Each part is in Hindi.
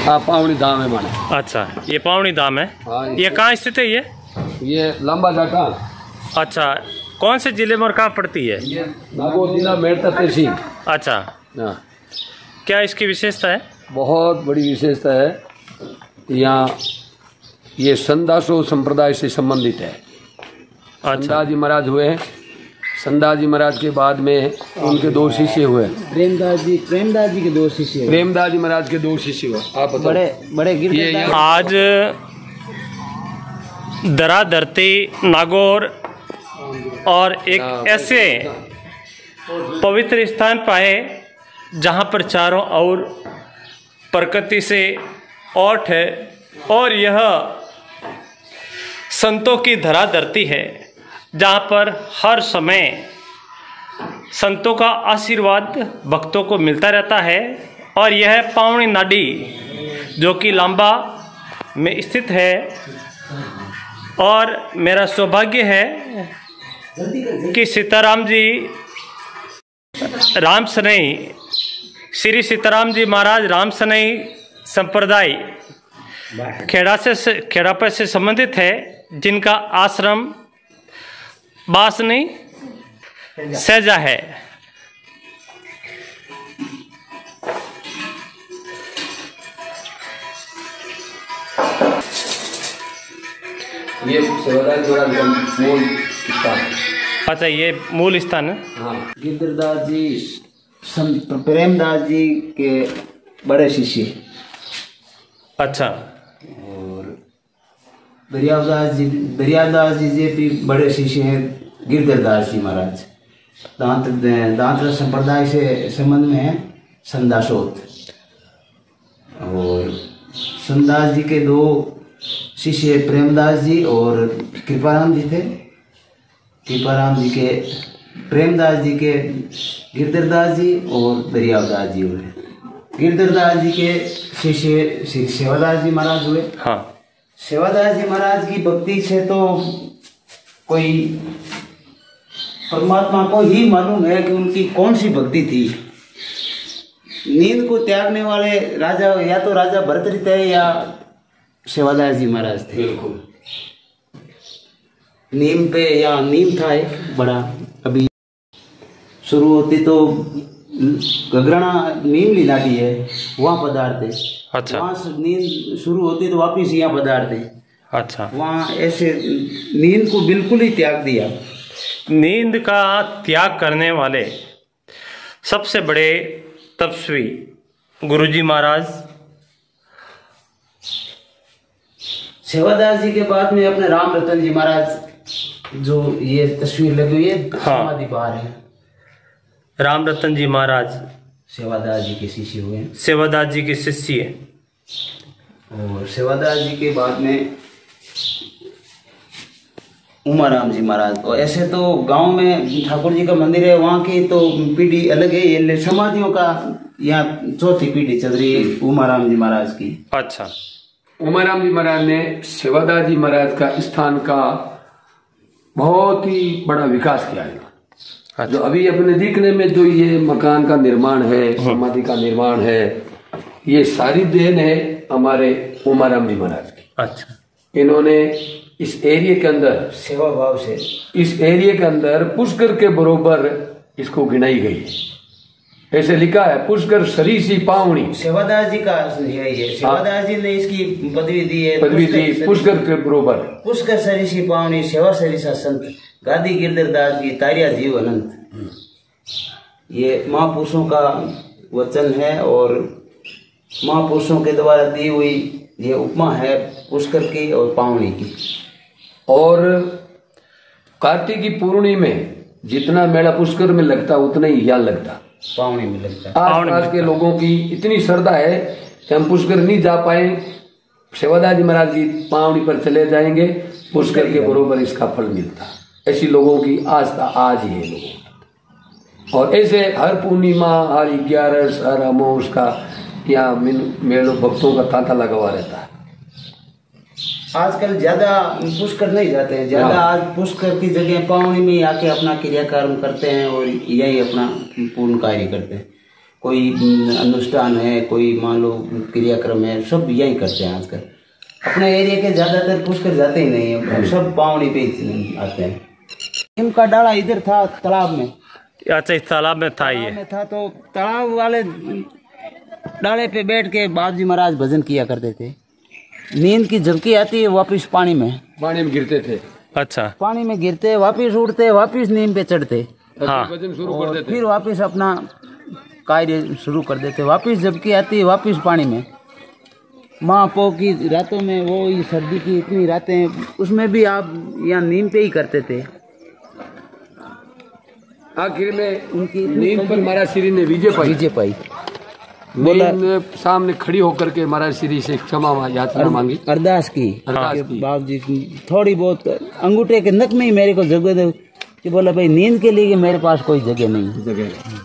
हाँ, पावनी धाम है माने। अच्छा, ये पावनी धाम है। हाँ, ये कहाँ स्थित है ये लंबा जाटा। अच्छा, कौन से जिले में और कहाँ पड़ती है? ये नागौर जिला मेड़ता तहसील। अच्छा, हाँ, क्या इसकी विशेषता है? बहुत बड़ी विशेषता है। यहाँ ये संदासो संप्रदाय से संबंधित है। अच्छा, संदाजी महाराज हुए हैं। संदाजी महाराज के बाद में उनके 2 शिष्य हुए। प्रेमदास जी के 2 शिष्य। प्रेमदास जी महाराज के 2 शिष्य हुए। आप बताओ। बड़े गिरधर। आज दरा धरती नागौर और एक ऐसे पवित्र स्थान पाए जहाँ पर चारों ओर प्रकृति से ओट है और यह संतों की धरा धरती है, जहाँ पर हर समय संतों का आशीर्वाद भक्तों को मिलता रहता है। और यह पावनी नाडी जो कि लांबा में स्थित है। और मेरा सौभाग्य है कि सीताराम जी राम सनई, श्री सीताराम जी महाराज राम सनई संप्रदाय खेड़ापा से संबंधित है, जिनका आश्रम बासनी सहजा है। ये सेवादार द्वारा मूल स्थान। अच्छा, ये मूल स्थान है। हाँ, गिरधरदास जी प्रेमदास जी के बड़े शिष्य। अच्छा, और दरियादास जी भी बड़े शिष्य हैं गिरधरदास जी महाराज। दांत संप्रदाय से संबंध में है संदासोत। और संदास जी के 2 शिष्य प्रेमदास जी और कृपाराम जी थे। कृपाराम जी के प्रेमदास जी के गिरधरदास जी और दरियादास जी हुए। गिरधरदास जी के शिष्य सेवादास जी महाराज हुए। हाँ, सेवादास जी महाराज की भक्ति से तो कोई परमात्मा को ही मालूम है कि उनकी कौन सी भक्ति थी। नींद को त्यागने वाले राजा या तो राजा भरतरी थे या सेवादास जी महाराज थे। बिल्कुल। नीम पे या नीम था एक बड़ा, अभी शुरू होती तो गगराना नीम लीलाटी है, वहाँ पधारते। अच्छा, वहाँ से नींद शुरू होती तो वापिस यहाँ पधारते। अच्छा, वहाँ ऐसे नींद को बिल्कुल ही त्याग दिया। नींद का त्याग करने वाले सबसे बड़े तपस्वी गुरुजी महाराज। सेवादास जी के बाद में अपने राम रतन जी महाराज, जो ये तस्वीर लगी हुई है, समाधि बाहर है। राम रतन जी महाराज सेवादास जी के शिष्य हुए हैं। सेवादास जी के शिष्य। और सेवादास जी के बाद में उमाराम जी महाराज। और ऐसे तो गांव में ठाकुर जी का मंदिर है, वहाँ की तो पीढ़ी अलग है। ये समाधियों का यहाँ 4थी पीढ़ी चल रही है उमाराम जी महाराज की। अच्छा, उमाराम जी महाराज ने सेवादास जी महाराज का स्थान का बहुत ही बड़ा विकास किया है। अच्छा। जो अभी अपने दिखने में जो ये मकान का निर्माण है, समाधि का निर्माण है, ये सारी देन है हमारे उमाराम जी महाराज की। अच्छा, इन्होंने इस एरिया के अंदर सेवा भाव से, इस एरिया के अंदर पुष्कर के बरोबर इसको गिनाई गई है। ऐसे लिखा है, पुष्कर सरीसी पावनी। सेवादास जी का है ये। सेवादास जी ने इसकी पदवी दी है, पदवी दी पुष्कर के बरोबर। पुष्कर सरीसी पावनी, सेवा सरीसा संत, गादी गिरधरदास की, तारिया जीव अनंत। ये महापुरुषों का वचन है और महापुरुषों के द्वारा दी हुई ये उपमा है पुष्कर की और पावनी की। और कार्तिक की पूर्णिमा में जितना मेला पुष्कर में लगता उतना ही यहाँ लगता पावनी में लगता। आसपास के लोगों की इतनी श्रद्धा है कि हम पुष्कर नहीं जा पाए, सेवादास जी महाराज जी पावनी पर चले जाएंगे, पुष्कर के बरोबर इसका फल मिलता। ऐसी लोगों की आस्था आज ही है लोगों की। और ऐसे हर पूर्णिमा, हर 11, हर अमावस का यहाँ मेलों भक्तों का तांता लगा हुआ रहता है। आजकल ज्यादा पुष्कर नहीं जाते हैं, ज्यादा आज पुष्कर की जगह पावनी में आके अपना क्रियाकर्म करते हैं और यही अपना पूर्ण कार्य करते हैं। कोई अनुष्ठान है, कोई मान लो क्रियाक्रम है, सब यहीं करते हैं आजकल। अपने एरिया के ज्यादातर पुष्कर जाते ही नहीं है, सब पावनी पे ही आते हैं। नीम का डाला इधर था तालाब में। अच्छा, इस तालाब में था ये? में था, तो तालाब वाले डाले पे बैठ के बाबू जी महाराज भजन किया करते थे। नींद की झपकी आती है, वापिस पानी में गिरते थे। अच्छा, पानी में गिरते, वापिस उठते, वापिस नींद पे चढ़ते, हाँ, भजन शुरू कर देते, फिर वापिस अपना कार्य शुरू कर देते। वापिस झपकी आती है, वापिस पानी में। माँ पो की रातों में, वो ये सर्दी की इतनी रातें, उसमें भी आप यहाँ नींद पे ही करते थे। आखिर में उनकी नींद पर महाराज श्री ने विजय पाई। बोला सामने खड़ी होकर के महाराज श्री से क्षमा याचना मांगी, अरदास की। बाबू जी थोड़ी बहुत अंगूठे के नक में ही मेरे को जगह दे, कि बोला भाई नींद के लिए मेरे पास कोई जगह नहीं।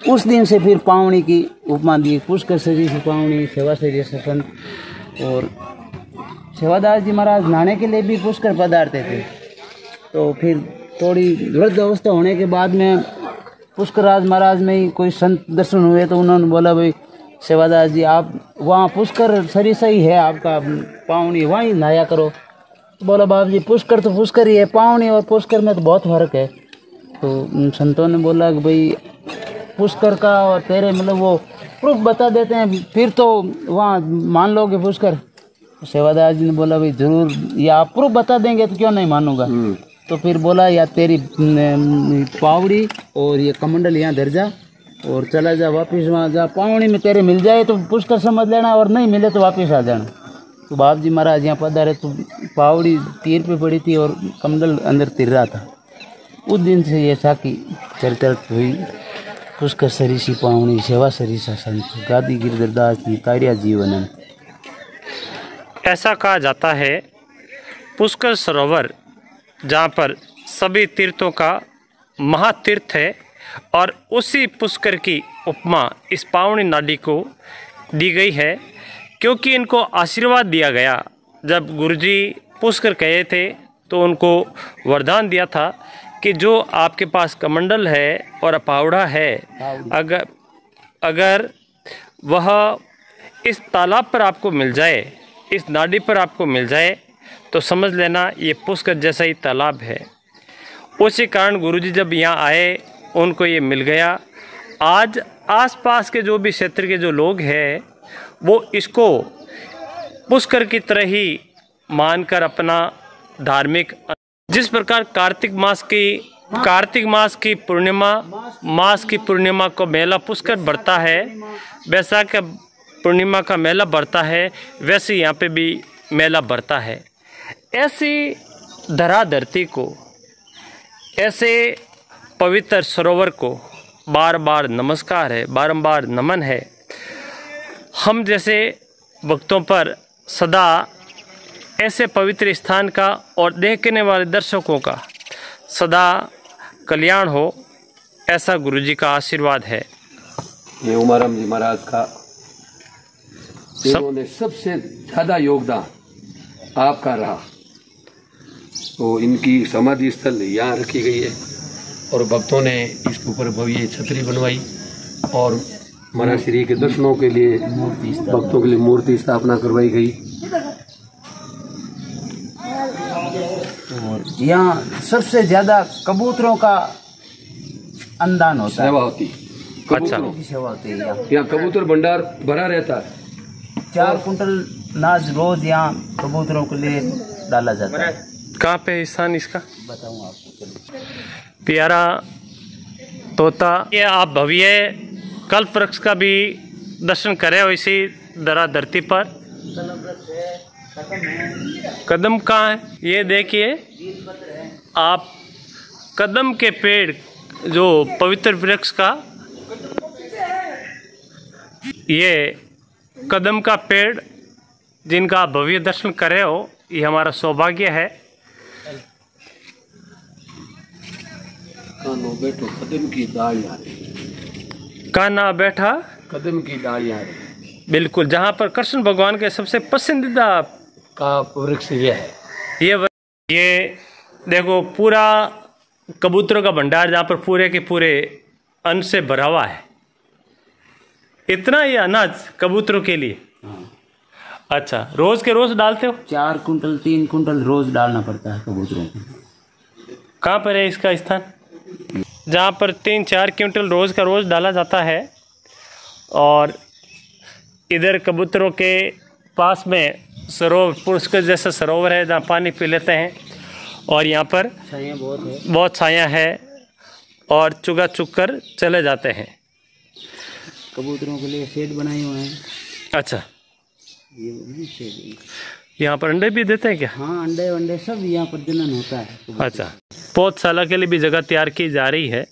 उस दिन से फिर पावनी की उपमा दी, पुष्कर सरी से पावनी, सेवा सरी से संत। और सेवादास जी महाराज नहाने के लिए भी पुष्कर पधारते थे। तो फिर थोड़ी वृद्ध अवस्था होने के बाद में पुष्कराज महाराज में ही कोई संत दर्शन हुए, तो उन्होंने बोला भाई सेवादास जी आप वहाँ पुष्कर सरी से ही है आपका पावनी, वहीं नहाया करो। तो बोला बाबू जी पुष्कर तो पुष्कर ही है, पावनी और पुष्कर में तो बहुत फर्क है। तो संतों ने बोला कि भाई पुष्कर का और तेरे मतलब वो प्रूफ बता देते हैं, फिर तो वहाँ मान लोगे पुष्कर। सेवादास जी ने बोला भाई जरूर, या आप प्रूफ बता देंगे तो क्यों नहीं मानूंगा। तो फिर बोला या तेरी पावड़ी और ये कमंडल यहाँ धर जा और चला जा वापस वहाँ जा, पावड़ी में तेरे मिल जाए तो पुष्कर समझ लेना, और नहीं मिले तो वापस आ जाना। तो बाबू जी महाराज यहाँ पधारे तो पावड़ी तीर पे पड़ी थी और कमंडल अंदर तिर रहा था। उस दिन से ये साकी चरित हुई, पुष्कर सरीसी पावनी, सेवा सरीसा संत, गादी गिरधरदास जी, कार्य जीवन। ऐसा कहा जाता है पुष्कर सरोवर जहाँ पर सभी तीर्थों का महातीर्थ है, और उसी पुष्कर की उपमा इस पावनी नाडी को दी गई है, क्योंकि इनको आशीर्वाद दिया गया। जब गुरुजी पुष्कर कहे थे तो उनको वरदान दिया था कि जो आपके पास कमंडल है और पावड़ा है, अगर वह इस तालाब पर आपको मिल जाए, इस नाडी पर आपको मिल जाए, तो समझ लेना ये पुष्कर जैसा ही तालाब है। उसी कारण गुरुजी जब यहाँ आए उनको ये मिल गया। आज आसपास के जो भी क्षेत्र के जो लोग हैं वो इसको पुष्कर की तरह ही मानकर अपना धार्मिक, जिस प्रकार कार्तिक मास की पूर्णिमा को मेला पुष्कर बढ़ता है, वैसाख पूर्णिमा का मेला बढ़ता है, वैसे यहाँ पे भी मेला बढ़ता है। ऐसी धरा धरती को, ऐसे पवित्र सरोवर को बार बार नमस्कार है, बारंबार नमन है। हम जैसे भक्तों पर सदा ऐसे पवित्र स्थान का और देखने वाले दर्शकों का सदा कल्याण हो, ऐसा गुरुजी का आशीर्वाद है। ये उमाराम जी महाराज का इन्होंने सबसे ज्यादा योगदान आपका रहा। तो इनकी समाधि स्थल यहाँ रखी गई है और भक्तों ने इसके ऊपर भव्य छतरी बनवाई और महाराज श्री के दर्शनों के लिए भक्तों के लिए मूर्ति स्थापना करवाई गई। और यहाँ सबसे ज्यादा कबूतरों का अन्नदान होता है, सेवा होती, कबूतरों की सेवा होती है। यहाँ कबूतर भंडार भरा रहता है। 4 कुंटल नाज रोज यहाँ कबूतरों के लिए डाला जाता है। कहाँ पे स्थान इसका बताऊँ आपको। प्यारा तोता, ये आप भव्य कल्प वृक्ष का भी दर्शन करें हो इसी धरा धरती पर। कदम कहाँ है? ये देखिए आप, कदम के पेड़, जो पवित्र वृक्ष का, ये कदम का पेड़ जिनका आप भव्य दर्शन करे हो, ये हमारा सौभाग्य है। कानो बैठो कदम की डालियां, काना बैठा कदम की डालियां। बिल्कुल, जहाँ पर कृष्ण भगवान के सबसे पसंदीदा का वृक्ष ये है। ये देखो पूरा कबूतरों का भंडार, जहाँ पर पूरे के पूरे अन्न से भरा हुआ है। इतना ही अनाज कबूतरों के लिए? अच्छा, रोज के रोज डालते हो? 4 कुंटल 3 कुंटल रोज डालना पड़ता है कबूतरों को। कहाँ पर है इसका स्थान जहाँ पर 3-4 क्विंटल रोज का रोज डाला जाता है? और इधर कबूतरों के पास में सरोवर, पुष्कर जैसा सरोवर है जहाँ पानी पी लेते हैं, और यहाँ पर छाया बहुत छाया है और चुगा चुग कर चले जाते हैं। कबूतरों के लिए शेड बनाए हुए हैं। अच्छा, ये भी शेड। यहाँ पर अंडे भी देते हैं क्या? हाँ, अंडे वंडे सब यहाँ पर जनन होता है। अच्छा, पौधशाला के लिए भी जगह तैयार की जा रही है।